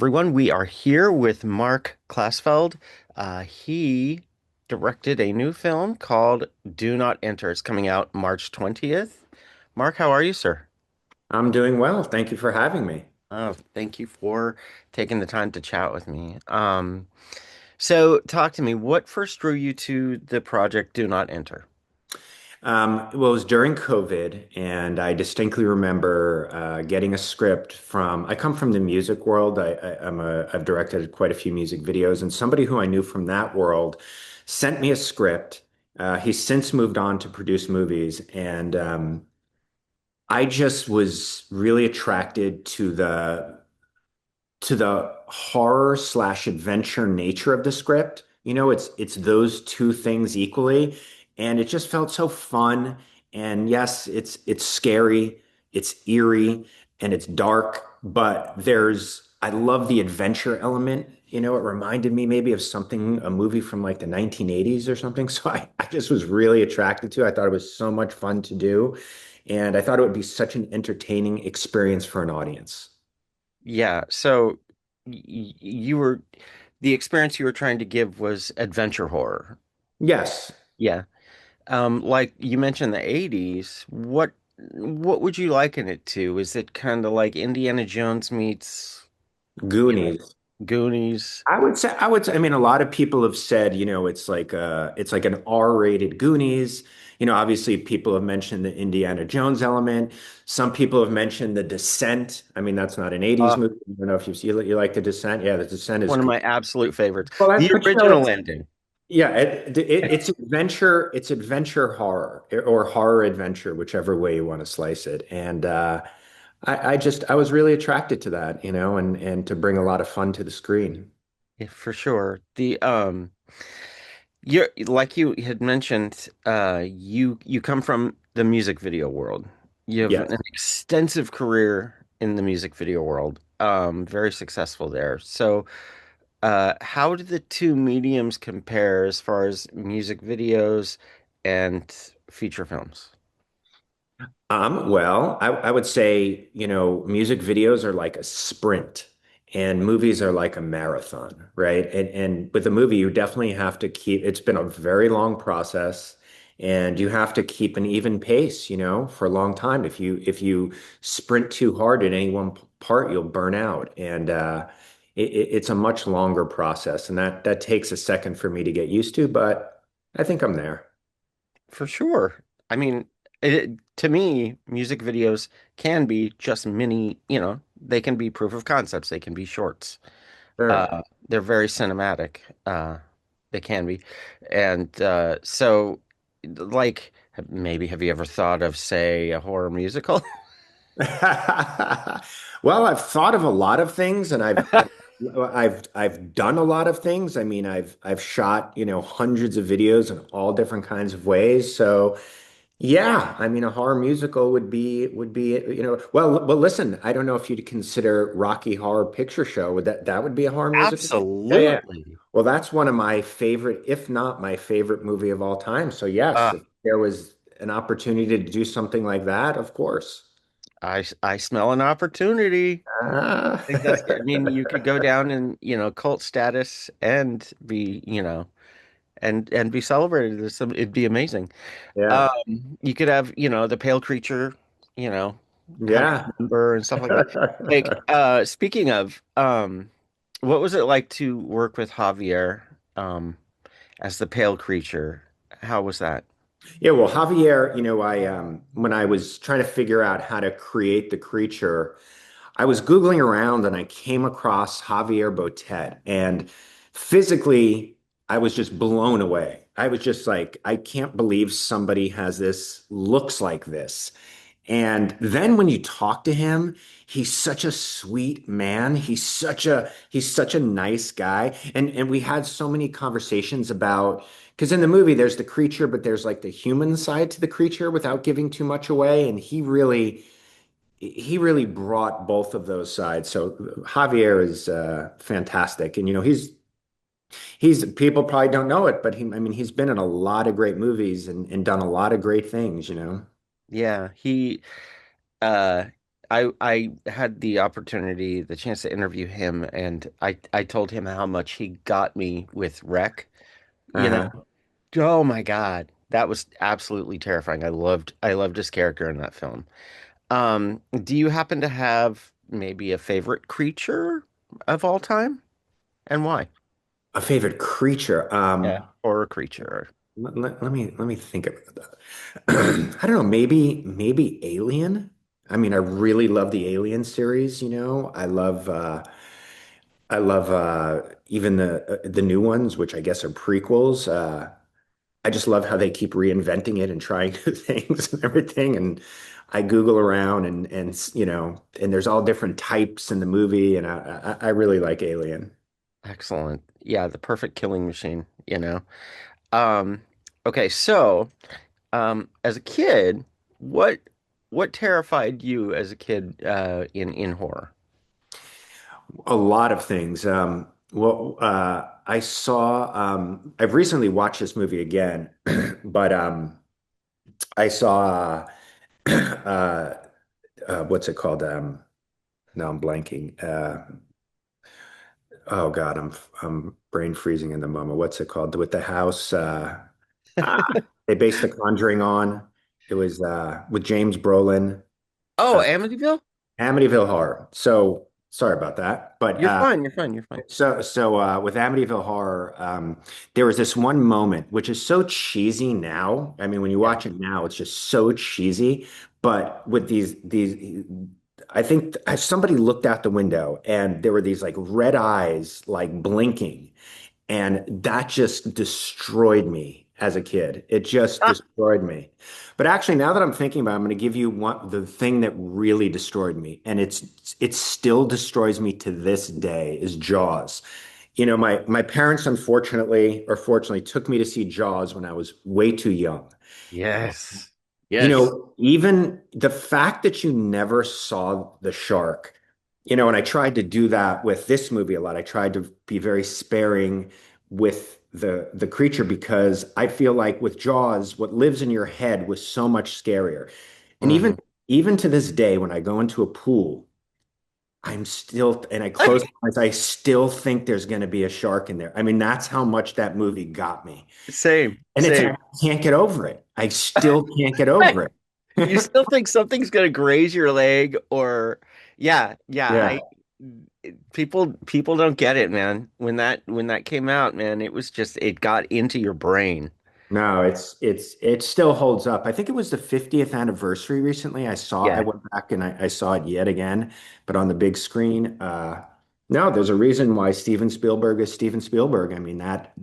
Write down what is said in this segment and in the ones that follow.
everyone. We are here with Marc Klasfeld. He directed a new film called Do Not Enter. It's coming out March 20th. Marc, how are you, sir? I'm doing well. Thank you for having me. Oh, thank you for taking the time to chat with me. So talk to me. What first drew you to the project Do Not Enter? Well, it was during COVID, and I distinctly remember getting a script from. I come from the music world. I've directed quite a few music videos, and somebody who I knew from that world sent me a script. He's since moved on to produce movies, and I just was really attracted to the horror slash adventure nature of the script. It's those two things equally, and it just felt so fun. And yes, it's scary, it's eerie, and it's dark, but I love the adventure element. It reminded me maybe of a movie from like the 1980s or something. So I just was really attracted to it. I thought it was so much fun to do, and I thought it would be such an entertaining experience for an audience. Yeah, so you were the experience you were trying to give was adventure horror. Yes. Yeah. Like you mentioned the 80s. What would you liken it to? Is it kind of like Indiana Jones meets, you know, Goonies. Goonies? I mean, a lot of people have said, it's like an R-rated Goonies. Obviously people have mentioned the Indiana Jones element. Some people have mentioned The Descent. I mean, that's not an 80s Uh, movie. I don't know if you like The Descent. Yeah, The Descent is One of good. my absolute favorites. Well, The but original ending. yeah, it's adventure horror or horror adventure, whichever way you want to slice it. And I was really attracted to that, and to bring a lot of fun to the screen. Yeah, for sure. You're like you had mentioned, you come from the music video world. You have Yes. an extensive career in the music video world. Very successful there. So, how do the two mediums compare as far as music videos and feature films? Well, I would say, music videos are like a sprint and movies are like a marathon, right? And with a movie, you definitely have to it's been a very long process and you have to keep an even pace, for a long time. If you sprint too hard at any one part, you'll burn out. And it's a much longer process. And that takes a second for me to get used to, but I think I'm there. For sure. I mean, to me, music videos can be just they can be proof of concepts, they can be shorts. Sure. They're very cinematic. They can be. And so, like, maybe have you ever thought of, say, a horror musical? Well, I've thought of a lot of things and I've done a lot of things. I mean, I've shot, hundreds of videos in all different kinds of ways. So, yeah, I mean, a horror musical would be, well, listen, I don't know if you'd consider Rocky Horror Picture Show. That would be a horror musical? Yeah, yeah. Absolutely. Well, that's one of my favorite, if not my favorite movie of all time. So, yes, Uh, if there was an opportunity to do something like that, of course. I smell an opportunity. Ah. I think I mean, you could go down in, cult status and be, and be celebrated. It'd be amazing. Yeah. You could have, the pale creature, you know, have Yeah. a number and stuff like that. Like, speaking of, what was it like to work with Javier, as the pale creature? How was that? Yeah, well, Javier, I when I was trying to figure out how to create the creature, I was Googling around and I came across Javier Botet. And physically, I was just blown away. I was just like, I can't believe somebody looks like this. And then when you talk to him, he's such a sweet man. He's such a nice guy. And we had so many conversations about because in the movie there's the creature, but there's like the human side to the creature without giving too much away. And he really brought both of those sides. So Javier is fantastic. And he's people probably don't know it, but I mean he's been in a lot of great movies and done a lot of great things. Yeah, uh, I had the opportunity, the chance to interview him, and I told him how much he got me with Wreck. You know, Uh-huh. oh my God, that was absolutely terrifying. I loved his character in that film. Do you happen to have maybe a favorite creature of all time and why? A favorite creature. Yeah. Or a creature. Let me think about that. I don't know, maybe Alien. I mean, I really love the Alien series, you know. I love even the new ones, which I guess are prequels. I just love how they keep reinventing it and trying new things and everything. And I Google around and there's all different types in the movie, and I really like Alien. Excellent. Yeah, the perfect killing machine, you know. Um, okay, so as a kid, what what terrified you as a kid in horror? A lot of things. I've recently watched this movie again, but I saw, uh, what's it called? No, I'm blanking. Oh God, I'm brain freezing in the moment. What's it called? With the house, ah, they based The Conjuring on. It was with James Brolin, Oh, uh, Amityville? Amityville Horror. So sorry about that, but You're fine, you're fine, you're fine. with Amityville Horror, there was this one moment which is so cheesy now. I mean, when you Yeah. watch it now, it's just so cheesy. But with these, I think somebody looked out the window and there were these like red eyes like blinking, and that just destroyed me as a kid. It just Ah, destroyed me. But actually, now that I'm thinking about it, I'm going to give you the thing that really destroyed me, and it still destroys me to this day is Jaws. You know, my parents unfortunately or fortunately took me to see Jaws when I was way too young. yes. You Yes. know, even the fact that you never saw the shark, you know, and I tried to do that with this movie a lot. I tried to be very sparing with the creature because I feel like with Jaws, what lives in your head was so much scarier. And Hmm. even to this day, when I go into a pool, and I close my eyes, I still think there's going to be a shark in there. I mean, that's how much that movie got me. Same, And same. I can't get over it. I still can't get over You it. still think something's gonna graze your leg or yeah, yeah, Yeah. people don't get it, man. When that came out, man, it was just it got into your brain. No, it still holds up. I think it was the 50th anniversary recently. I Yeah. went back and I saw it yet again, but on the big screen. No, there's a reason why Steven Spielberg is Steven Spielberg. I mean, that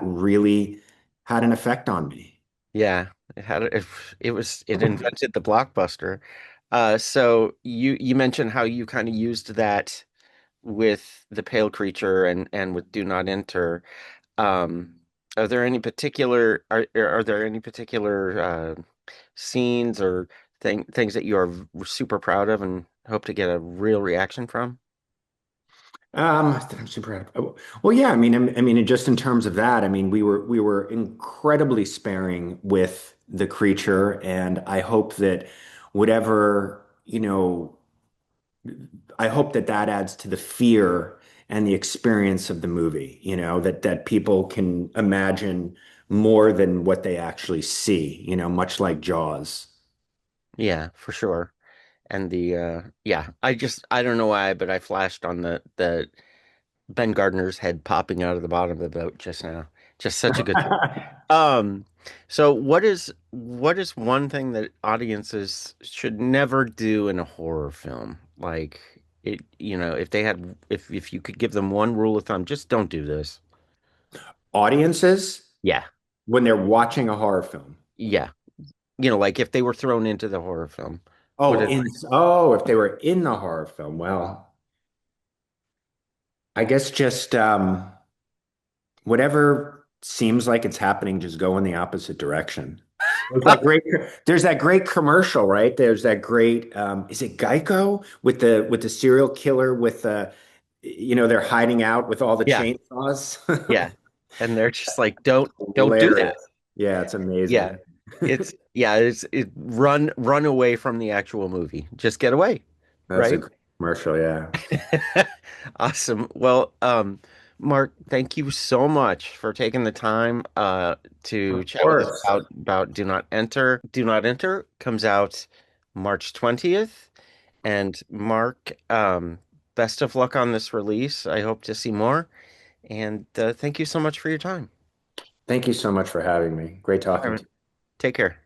really had an effect on me. Yeah. It invented the blockbuster. So you mentioned how you kind of used that with the pale creature and with Do Not Enter. Um, are there any particular scenes or things that you are super proud of and hope to get a real reaction from? That I'm super proud of. Well, yeah, I mean, just in terms of that, I mean, we were incredibly sparing with the creature, and I hope that whatever, I hope that that adds to the fear and the experience of the movie, that people can imagine more than what they actually see, much like Jaws. Yeah, for sure. And yeah, I don't know why, but I flashed on the Ben Gardner's head popping out of the bottom of the boat just now. Just such a good joke. Um, so what is one thing that audiences should never do in a horror film? Like if you could give them one rule of thumb, just don't do this. Audiences, Yeah. when they're watching a horror film. Yeah. Like if they were thrown into the horror film, what Oh, advice? if they were in the horror film, well, I guess just whatever seems like it's happening, just go in the opposite direction. There's that great, there's that great commercial, right? There's that great, is it Geico with the serial killer with they're hiding out with all the Yeah. chainsaws. Yeah. And they're just like, don't do that. Hilarious. Yeah, it's Yeah. amazing. Run away from the actual movie. Just get away. That's a right? great commercial, yeah. Awesome. Well, Mark, thank you so much for taking the time to Of chat with us course. about Do Not Enter. Do Not Enter comes out March 20th. And Mark, best of luck on this release. I hope to see more. And thank you so much for your time. Thank you so much for having me. Great All talking right. to you. Take care.